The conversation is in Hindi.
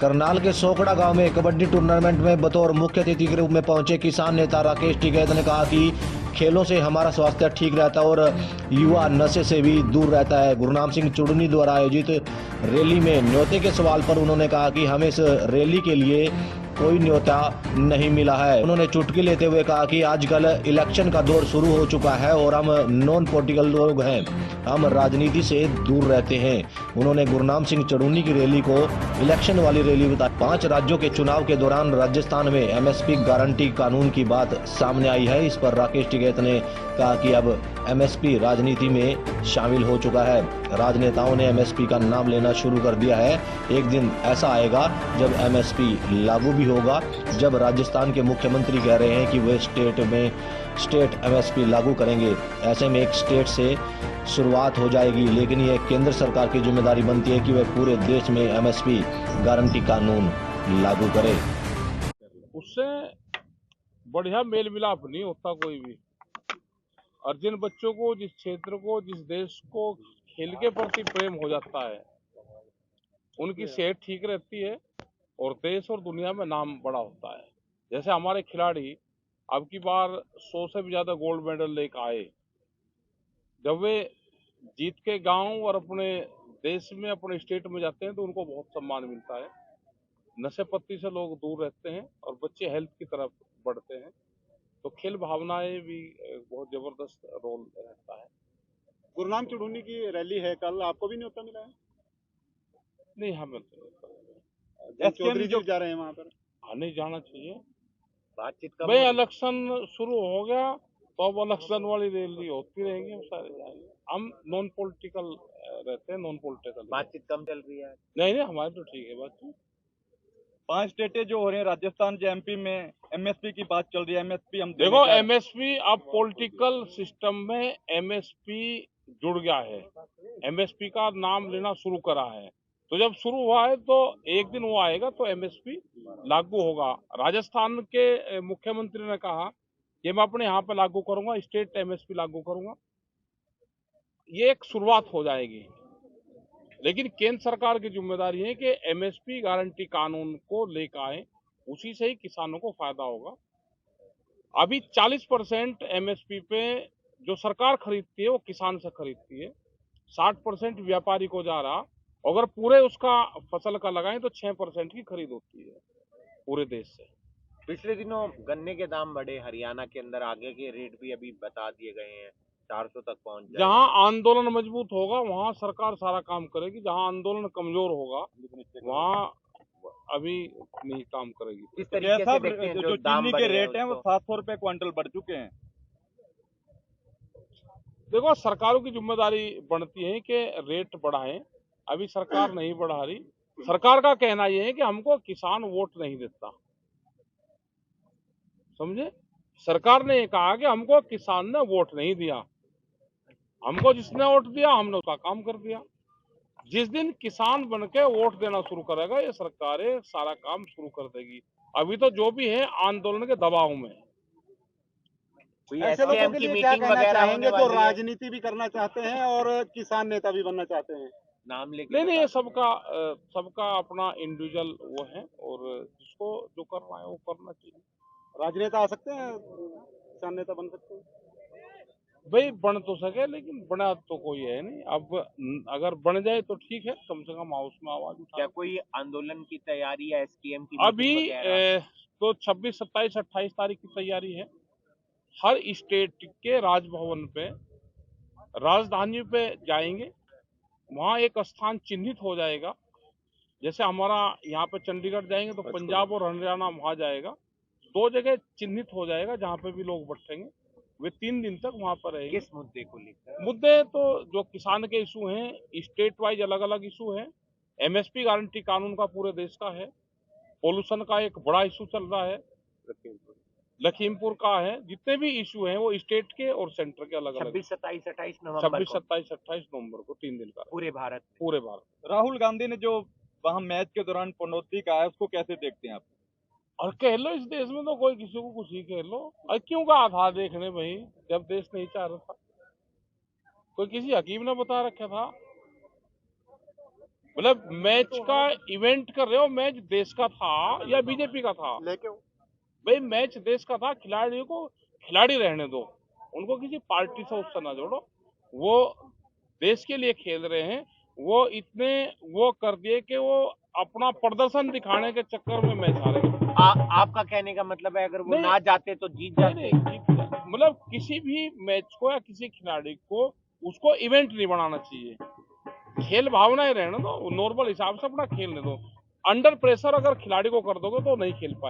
करनाल के सोकड़ा गांव में कबड्डी टूर्नामेंट में बतौर मुख्य अतिथि के रूप में पहुंचे किसान नेता राकेश टिकैत ने कहा कि खेलों से हमारा स्वास्थ्य ठीक रहता है और युवा नशे से भी दूर रहता है। गुरनाम सिंह चुड़नी द्वारा आयोजित रैली में न्योते के सवाल पर उन्होंने कहा कि हमें इस रैली के लिए कोई न्योता नहीं मिला है। उन्होंने चुटकी लेते हुए कहा कि आजकल इलेक्शन का दौर शुरू हो चुका है और हम नॉन पॉलिटिकल लोग हैं, हम राजनीति से दूर रहते हैं। उन्होंने गुरनाम सिंह चुड़नी की रैली को इलेक्शन वाली रैली बताया। 5 राज्यों के चुनाव के दौरान राजस्थान में एमएसपी गारंटी कानून की बात सामने आई है। इस पर राकेश टिकैत ने कहा कि अब एमएसपी राजनीति में शामिल हो चुका है। राजनेताओं ने एमएसपी का नाम लेना शुरू कर दिया है। एक दिन ऐसा आएगा जब एमएसपी लागू भी होगा। जब राजस्थान के मुख्यमंत्री कह रहे हैं कि वे स्टेट एमएसपी लागू करेंगे, ऐसे में एक स्टेट से शुरुआत हो जाएगी, लेकिन ये केंद्र सरकार की जिम्मेदारी बनती है कि वह पूरे देश में एमएसपी गारंटी कानून लागू करे। उससे बढ़िया मेल मिलाप नहीं होता कोई भी। और जिन बच्चों को, जिस क्षेत्र को, जिस देश को खेल के प्रति प्रेम हो जाता है, उनकी सेहत ठीक रहती है और देश और दुनिया में नाम बड़ा होता है। जैसे हमारे खिलाड़ी अब की बार 100 से भी ज्यादा गोल्ड मेडल लेकर आए। जब वे जीत के गांव और अपने देश में, अपने स्टेट में जाते हैं तो उनको बहुत सम्मान मिलता है। नशे पत्ती से लोग दूर रहते हैं और बच्चे हेल्थ की तरफ बढ़ते हैं। तो खेल भावनाएं भी बहुत जबरदस्त रोल रहता है। गुरनाम चुड़नी की रैली है कल, आपको भी न्योता मिला है? नहीं, हमें चौधरी जी जा रहे हैं वहाँ पर। नहीं जाना चाहिए। बातचीत भाई इलेक्शन शुरू हो गया तो अब इलेक्शन वाली रैली होती रहेंगी, हम सारे जाएंगे। हम नॉन पॉलिटिकल रहते हैं, नॉन पॉलिटिकल। बातचीत कम चल रही है? नहीं, हमारी तो ठीक है बातचीत। 5 स्टेटें जो हो रहे हैं, राजस्थान जो एमपी में एमएसपी की बात चल रही है। एमएसपी हम देखो, एमएसपी अब पॉलिटिकल सिस्टम में एमएसपी जुड़ गया है, एमएसपी का नाम लेना शुरू करा है। तो जब शुरू हुआ है तो एक दिन वो आएगा तो एमएसपी लागू होगा। राजस्थान के मुख्यमंत्री ने कहा कि मैं अपने यहाँ पे लागू करूंगा, स्टेट एमएसपी लागू करूंगा। ये एक शुरुआत हो जाएगी, लेकिन केंद्र सरकार की जिम्मेदारी है कि एमएसपी गारंटी कानून को लेकर आए, उसी से ही किसानों को फायदा होगा। अभी 40% एमएसपी पे जो सरकार खरीदती है वो किसान से खरीदती है, 60% व्यापारी को जा रहा। अगर पूरे उसका फसल का लगाएं तो 6% की खरीद होती है पूरे देश से। पिछले दिनों गन्ने के दाम बढ़े, हरियाणा के अंदर आगे के रेट भी अभी बता दिए गए हैं, 400 तक पहुंच जाएगा। जहां आंदोलन मजबूत होगा वहां सरकार सारा काम करेगी, जहां आंदोलन कमजोर होगा वहां अभी नहीं काम करेगी। इस तरीके से देखते हैं जो चीनी के रेट हैं वो 700 रुपए क्विंटल बढ़ चुके हैं। देखो, सरकारों की जिम्मेदारी बनती है कि रेट बढ़ाएं। अभी सरकार नहीं बढ़ा रही। सरकार का कहना यह है कि हमको किसान वोट नहीं देता, समझे। सरकार ने ये कहा कि हमको किसान ने वोट नहीं दिया, हमको जिसने वोट दिया हमने उसका काम कर दिया। जिस दिन किसान बनके वोट देना शुरू करेगा ये सरकारें सारा काम शुरू कर देगी। अभी तो जो भी है आंदोलन के दबाव में। ऐसे लोगों के लिए क्या कहना चाहेंगे जो राजनीति भी करना चाहते हैं और किसान नेता भी बनना चाहते हैं? नाम लेके नहीं, ये सबका अपना इंडिविजुअल वो है और जिसको जो करना है वो करना चाहिए। राजनेता आ सकते हैं, किसान नेता बन सकते हैं? भाई बन तो सके, लेकिन बना तो कोई है नहीं। अब अगर बन जाए तो ठीक है, कम से कम हाउस में आवाज उठा। क्या कोई आंदोलन की तैयारी या एसकेएम की अभी तो 26, 27, 28 तारीख की तैयारी है। हर स्टेट के राजभवन पे, राजधानी पे जाएंगे, वहां एक स्थान चिन्हित हो जाएगा। जैसे हमारा यहाँ पे चंडीगढ़ जाएंगे तो पंजाब और हरियाणा वहां जाएगा। 2 जगह चिन्हित हो जाएगा जहाँ पे भी लोग बैठेंगे। वे 3 दिन तक वहां पर रहेंगे। किस मुद्दे को लेकर? मुद्दे तो जो किसान के इशू हैं, स्टेट वाइज अलग अलग इशू हैं। एमएसपी गारंटी कानून का पूरे देश का है। पोल्यूशन का एक बड़ा इशू चल रहा है, लखीमपुर का है। जितने भी इशू हैं वो स्टेट के और सेंटर के अलग अलग। 26, 27, 28 नवंबर 26, 27, 28 नवंबर को 3 दिन का पूरे भारत। राहुल गांधी ने जो वहां मैच के दौरान पनौती का है, उसको कैसे देखते हैं आप? और कह लो, इस देश में तो कोई किसी को कुछ ही कह लो। और क्यों कहा था देखने भाई, जब देश नहीं चाह रहा था? कोई किसी हकीम ने बता रखा था? मतलब मैच का इवेंट कर रहे हो, मैच देश का था या बीजेपी का था? लेके भाई मैच देश का था, खिलाड़ियों को खिलाड़ी रहने दो, उनको किसी पार्टी से उससे ना जोड़ो। वो देश के लिए खेल रहे हैं। वो इतने वो कर दिए कि वो अपना प्रदर्शन दिखाने के चक्कर में मैच हारे। आपका कहने का मतलब है अगर वो नहीं, ना जाते तो जीत नहीं, जाते? मतलब किसी भी मैच को या किसी खिलाड़ी को उसको इवेंट नहीं बनाना चाहिए। खेल भावना ही रहने दो, नॉर्मल हिसाब से अपना खेलने दो। अंडर प्रेशर अगर खिलाड़ी को कर दोगे तो नहीं खेल पाएगा।